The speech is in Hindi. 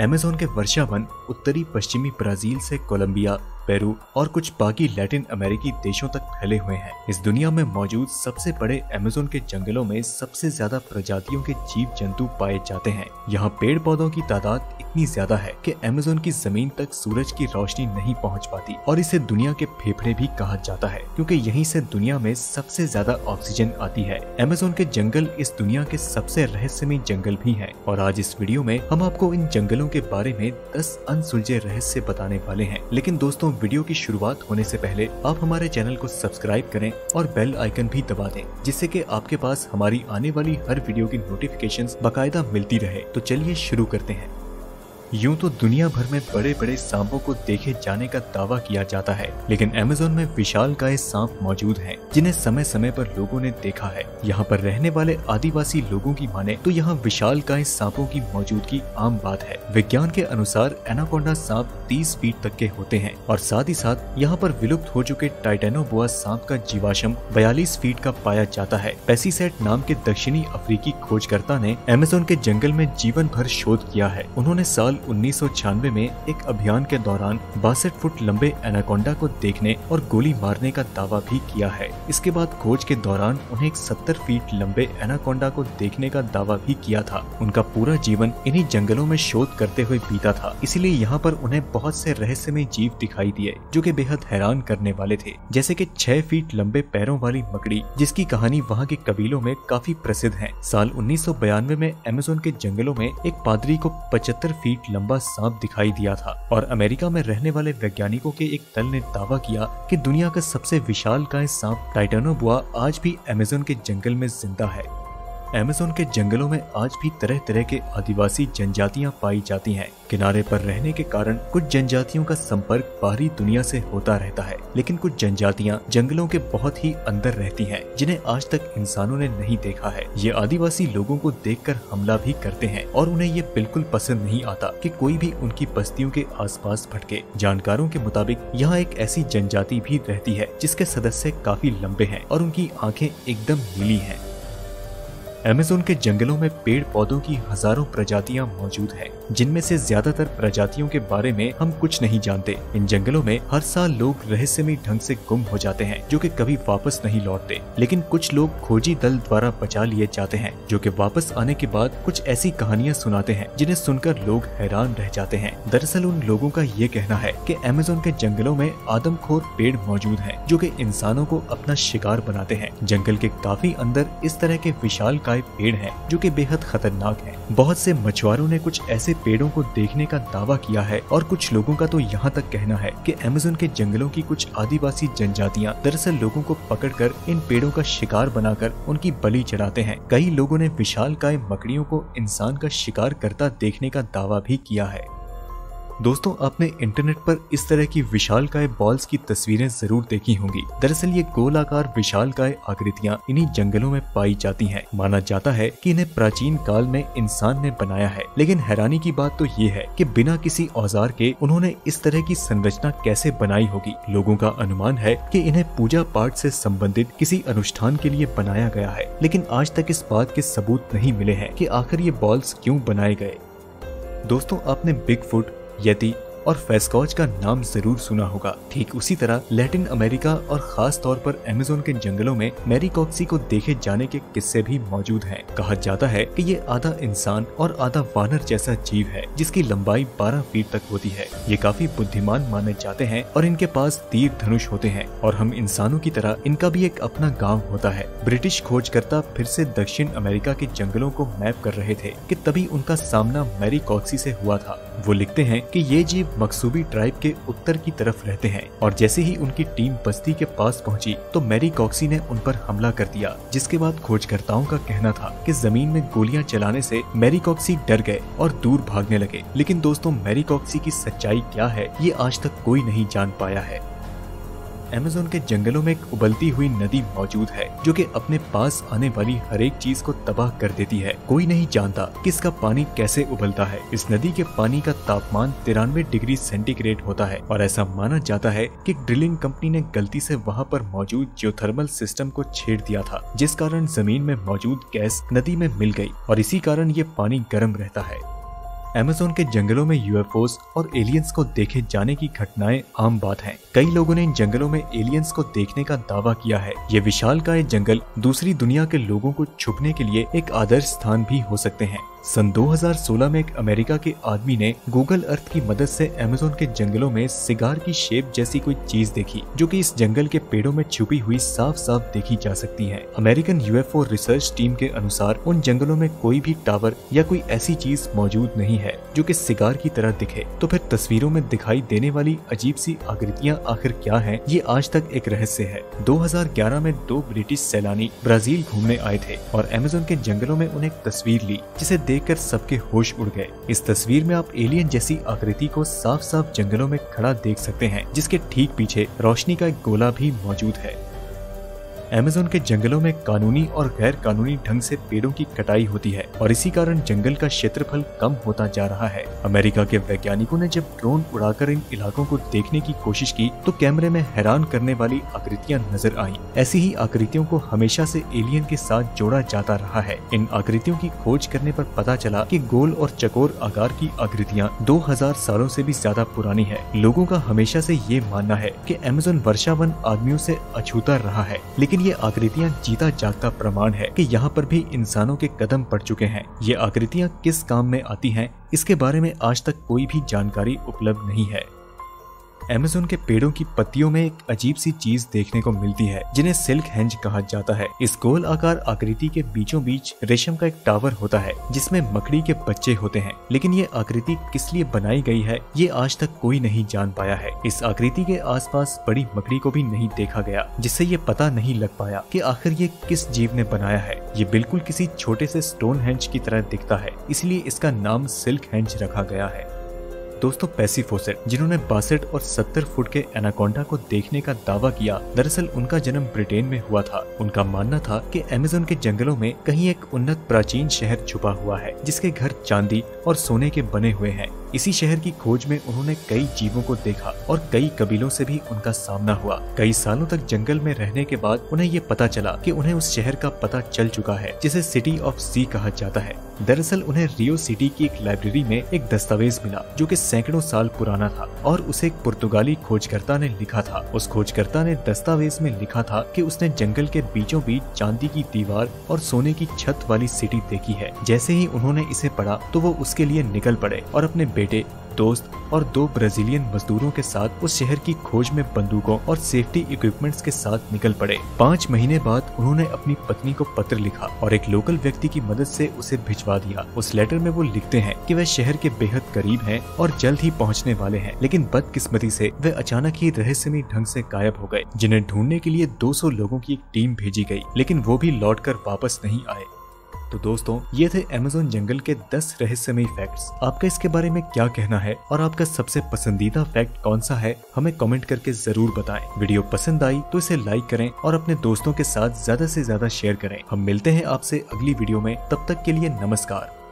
अमेज़न के वर्षा वन उत्तरी पश्चिमी ब्राजील से कोलंबिया, पेरू और कुछ बाकी लैटिन अमेरिकी देशों तक फैले हुए हैं। इस दुनिया में मौजूद सबसे बड़े अमेज़न के जंगलों में सबसे ज्यादा प्रजातियों के जीव जंतु पाए जाते हैं। यहाँ पेड़ पौधों की तादाद इतनी ज्यादा है कि अमेज़न की जमीन तक सूरज की रोशनी नहीं पहुँच पाती और इसे दुनिया के फेफड़े भी कहा जाता है, क्योंकि यहीं से दुनिया में सबसे ज्यादा ऑक्सीजन आती है। अमेज़न के जंगल इस दुनिया के सबसे रहस्यमय जंगल भी हैं और आज इस वीडियो में हम आपको इन जंगलों के बारे में 10 अनसुलझे रहस्य बताने वाले हैं। लेकिन दोस्तों, वीडियो की शुरुआत होने से पहले आप हमारे चैनल को सब्सक्राइब करें और बेल आइकन भी दबा दें, जिससे कि आपके पास हमारी आने वाली हर वीडियो की नोटिफिकेशंस बाकायदा मिलती रहे। तो चलिए शुरू करते हैं। यूं तो दुनिया भर में बड़े बड़े सांपों को देखे जाने का दावा किया जाता है, लेकिन अमेज़न में विशालकाय सांप मौजूद हैं, जिन्हें समय समय पर लोगों ने देखा है। यहाँ पर रहने वाले आदिवासी लोगों की माने तो यहाँ विशालकाय सांपों की मौजूदगी आम बात है। विज्ञान के अनुसार एनाकोंडा सांप 30 फीट तक के होते हैं और साथ ही साथ यहाँ पर विलुप्त हो चुके टाइटेनोबोआ सांप का जीवाश्म 42 फीट का पाया जाता है। पेसीसेट नाम के दक्षिणी अफ्रीकी खोजकर्ता ने अमेज़न के जंगल में जीवन भर शोध किया है। उन्होंने साल 1996 में एक अभियान के दौरान 62 फुट लंबे एनाकोंडा को देखने और गोली मारने का दावा भी किया है। इसके बाद खोज के दौरान उन्हें एक 70 फीट लंबे एनाकोंडा को देखने का दावा भी किया था। उनका पूरा जीवन इन्हीं जंगलों में शोध करते हुए बीता था, इसीलिए यहाँ पर उन्हें बहुत से रहस्यमय जीव दिखाई दिए जो कि बेहद हैरान करने वाले थे, जैसे कि 6 फीट लंबे पैरों वाली मकड़ी, जिसकी कहानी वहाँ के कबीलों में काफी प्रसिद्ध है। साल 1992 में अमेज़न के जंगलों में एक पादरी को 75 फीट लंबा सांप दिखाई दिया था और अमेरिका में रहने वाले वैज्ञानिकों के एक दल ने दावा किया कि दुनिया का सबसे विशालकाय सांप टाइटेनोबोआ आज भी अमेज़न के जंगल में जिंदा है। अमेज़न के जंगलों में आज भी तरह तरह के आदिवासी जनजातियां पाई जाती हैं। किनारे पर रहने के कारण कुछ जनजातियों का संपर्क बाहरी दुनिया से होता रहता है, लेकिन कुछ जनजातियां जंगलों के बहुत ही अंदर रहती हैं, जिन्हें आज तक इंसानों ने नहीं देखा है। ये आदिवासी लोगों को देखकर हमला भी करते हैं और उन्हें ये बिल्कुल पसंद नहीं आता कि कोई भी उनकी बस्तियों के आसपास भटके। जानकारों के मुताबिक यहाँ एक ऐसी जनजाति भी रहती है जिसके सदस्य काफी लंबे हैं और उनकी आंखें एकदम नीली हैं। अमेज़न के जंगलों में पेड़ पौधों की हजारों प्रजातियां मौजूद हैं, जिनमें से ज्यादातर प्रजातियों के बारे में हम कुछ नहीं जानते। इन जंगलों में हर साल लोग रहस्यमय ढंग से गुम हो जाते हैं, जो कि कभी वापस नहीं लौटते, लेकिन कुछ लोग खोजी दल द्वारा बचा लिए जाते हैं, जो कि वापस आने के बाद कुछ ऐसी कहानियां सुनाते हैं जिन्हें सुनकर लोग हैरान रह जाते हैं। दरअसल उन लोगों का ये कहना है कि अमेज़न के जंगलों में आदमखोर पेड़ मौजूद हैं, जो कि इंसानों को अपना शिकार बनाते हैं। जंगल के काफी अंदर इस तरह के विशाल पेड़ हैं जो कि बेहद खतरनाक हैं। बहुत से मछुआरों ने कुछ ऐसे पेड़ों को देखने का दावा किया है और कुछ लोगों का तो यहाँ तक कहना है कि अमेज़न के जंगलों की कुछ आदिवासी जनजातियां दरअसल लोगों को पकड़कर इन पेड़ों का शिकार बनाकर उनकी बलि चढ़ाते हैं। कई लोगों ने विशालकाय मकड़ियों को इंसान का शिकार करता देखने का दावा भी किया है। दोस्तों, आपने इंटरनेट पर इस तरह की विशालकाय बॉल्स की तस्वीरें जरूर देखी होंगी। दरअसल ये गोलाकार विशालकाय आकृतियां इन्हीं जंगलों में पाई जाती हैं। माना जाता है कि इन्हें प्राचीन काल में इंसान ने बनाया है, लेकिन हैरानी की बात तो ये है कि बिना किसी औजार के उन्होंने इस तरह की संरचना कैसे बनाई होगी। लोगों का अनुमान है कि इन्हें पूजा पाठ से संबंधित किसी अनुष्ठान के लिए बनाया गया है, लेकिन आज तक इस बात के सबूत नहीं मिले हैं कि आखिर ये बॉल्स क्यों बनाए गए। दोस्तों, आपने बिगफुट, यति और फेस्कॉच का नाम जरूर सुना होगा। ठीक उसी तरह लैटिन अमेरिका और खास तौर पर अमेज़न के जंगलों में मैरीकॉक्सी को देखे जाने के किस्से भी मौजूद हैं। कहा जाता है कि ये आधा इंसान और आधा वानर जैसा जीव है, जिसकी लंबाई 12 फीट तक होती है। ये काफी बुद्धिमान माने जाते हैं और इनके पास तीर धनुष होते हैं और हम इंसानों की तरह इनका भी एक अपना गाँव होता है। ब्रिटिश खोजकर्ता फिर से दक्षिण अमेरिका के जंगलों को मैप कर रहे थे कि तभी उनका सामना मैरीकॉक्सी से हुआ था। वो लिखते हैं कि ये जीव मक्सूबी ट्राइब के उत्तर की तरफ रहते हैं और जैसे ही उनकी टीम बस्ती के पास पहुंची तो मैरीकॉक्सी ने उन पर हमला कर दिया, जिसके बाद खोजकर्ताओं का कहना था कि जमीन में गोलियां चलाने से मैरीकॉक्सी डर गए और दूर भागने लगे। लेकिन दोस्तों, मैरीकॉक्सी की सच्चाई क्या है ये आज तक कोई नहीं जान पाया है। अमेज़न के जंगलों में एक उबलती हुई नदी मौजूद है जो कि अपने पास आने वाली हर एक चीज को तबाह कर देती है। कोई नहीं जानता कि इसका पानी कैसे उबलता है। इस नदी के पानी का तापमान 93 डिग्री सेंटीग्रेड होता है और ऐसा माना जाता है कि ड्रिलिंग कंपनी ने गलती से वहाँ पर मौजूद जियोथर्मल सिस्टम को छेड़ दिया था, जिस कारण जमीन में मौजूद गैस नदी में मिल गई और इसी कारण ये पानी गर्म रहता है। अमेज़न के जंगलों में यूएफओस और एलियंस को देखे जाने की घटनाएं आम बात हैं। कई लोगों ने इन जंगलों में एलियंस को देखने का दावा किया है। ये विशालकाय जंगल दूसरी दुनिया के लोगों को छुपने के लिए एक आदर्श स्थान भी हो सकते हैं। सन 2016 में एक अमेरिका के आदमी ने गूगल अर्थ की मदद से अमेज़न के जंगलों में सिगार की शेप जैसी कोई चीज देखी, जो कि इस जंगल के पेड़ों में छुपी हुई साफ साफ देखी जा सकती है। अमेरिकन यूएफओ रिसर्च टीम के अनुसार उन जंगलों में कोई भी टावर या कोई ऐसी चीज मौजूद नहीं है जो कि सिगार की तरह दिखे। तो फिर तस्वीरों में दिखाई देने वाली अजीब सी आकृतियां आखिर क्या हैं? ये आज तक एक रहस्य है। 2011 में 2 ब्रिटिश सैलानी ब्राजील घूमने आए थे और अमेज़न के जंगलों में उन्हें एक तस्वीर ली, जिसे देखकर सबके होश उड़ गए। इस तस्वीर में आप एलियन जैसी आकृति को साफ साफ जंगलों में खड़ा देख सकते हैं, जिसके ठीक पीछे रोशनी का एक गोला भी मौजूद है। अमेज़न के जंगलों में कानूनी और गैर कानूनी ढंग से पेड़ों की कटाई होती है और इसी कारण जंगल का क्षेत्रफल कम होता जा रहा है। अमेरिका के वैज्ञानिकों ने जब ड्रोन उड़ाकर इन इलाकों को देखने की कोशिश की तो कैमरे में हैरान करने वाली आकृतियां नजर आईं। ऐसी ही आकृतियों को हमेशा से एलियन के साथ जोड़ा जाता रहा है। इन आकृतियों की खोज करने पर पता चला कि गोल और चकोर आकार की आकृतियां 2000 सालों से भी ज्यादा पुरानी है। लोगों का हमेशा से ये मानना है कि अमेज़न वर्षावन आदमियों से अछूता रहा है, लेकिन ये आकृतियां जीता जागता प्रमाण है कि यहाँ पर भी इंसानों के कदम पड़ चुके हैं। ये आकृतियां किस काम में आती हैं, इसके बारे में आज तक कोई भी जानकारी उपलब्ध नहीं है। अमेज़न के पेड़ों की पत्तियों में एक अजीब सी चीज देखने को मिलती है, जिन्हें सिल्क हेंज कहा जाता है। इस गोल आकार आकृति के बीचों बीच रेशम का एक टावर होता है, जिसमें मकड़ी के बच्चे होते हैं। लेकिन ये आकृति किस लिए बनाई गई है, ये आज तक कोई नहीं जान पाया है। इस आकृति के आसपास बड़ी मकड़ी को भी नहीं देखा गया, जिससे ये पता नहीं लग पाया कि आखिर ये किस जीव ने बनाया है। ये बिल्कुल किसी छोटे से स्टोन हेंज की तरह दिखता है, इसलिए इसका नाम सिल्क हेंज रखा गया है। दोस्तों, पैसिफोसेट, जिन्होंने 62 और 70 फुट के एनाकोंडा को देखने का दावा किया, दरअसल उनका जन्म ब्रिटेन में हुआ था। उनका मानना था कि अमेज़न के जंगलों में कहीं एक उन्नत प्राचीन शहर छुपा हुआ है, जिसके घर चांदी और सोने के बने हुए हैं। इसी शहर की खोज में उन्होंने कई जीवों को देखा और कई कबीलों से भी उनका सामना हुआ। कई सालों तक जंगल में रहने के बाद उन्हें ये पता चला कि उन्हें उस शहर का पता चल चुका है, जिसे सिटी ऑफ सी कहा जाता है। दरअसल उन्हें रियो सिटी की एक लाइब्रेरी में एक दस्तावेज मिला, जो कि सैकड़ों साल पुराना था और उसे एक पुर्तगाली खोजकर्ता ने लिखा था। उस खोजकर्ता ने दस्तावेज में लिखा था कि उसने जंगल के बीचों बीच चांदी की दीवार और सोने की छत वाली सिटी देखी है। जैसे ही उन्होंने इसे पढ़ा तो वो उसके लिए निकल पड़े और अपने बेटे, दोस्त और 2 ब्राजीलियन मजदूरों के साथ उस शहर की खोज में बंदूकों और सेफ्टी इक्विपमेंट्स के साथ निकल पड़े। 5 महीने बाद उन्होंने अपनी पत्नी को पत्र लिखा और एक लोकल व्यक्ति की मदद से उसे भिजवा दिया। उस लेटर में वो लिखते हैं कि वह शहर के बेहद करीब हैं और जल्द ही पहुंचने वाले हैं, लेकिन बदकिस्मती से वे अचानक ही रहस्यमयी ढंग से गायब हो गए, जिन्हें ढूंढने के लिए 200 लोगों की एक टीम भेजी गई, लेकिन वो भी लौटकर वापस नहीं आए। तो दोस्तों, ये थे अमेज़न जंगल के 10 रहस्यमयी फैक्ट्स। आपका इसके बारे में क्या कहना है और आपका सबसे पसंदीदा फैक्ट कौन सा है, हमें कमेंट करके जरूर बताएं। वीडियो पसंद आई तो इसे लाइक करें और अपने दोस्तों के साथ ज्यादा से ज्यादा शेयर करें। हम मिलते हैं आपसे अगली वीडियो में, तब तक के लिए नमस्कार।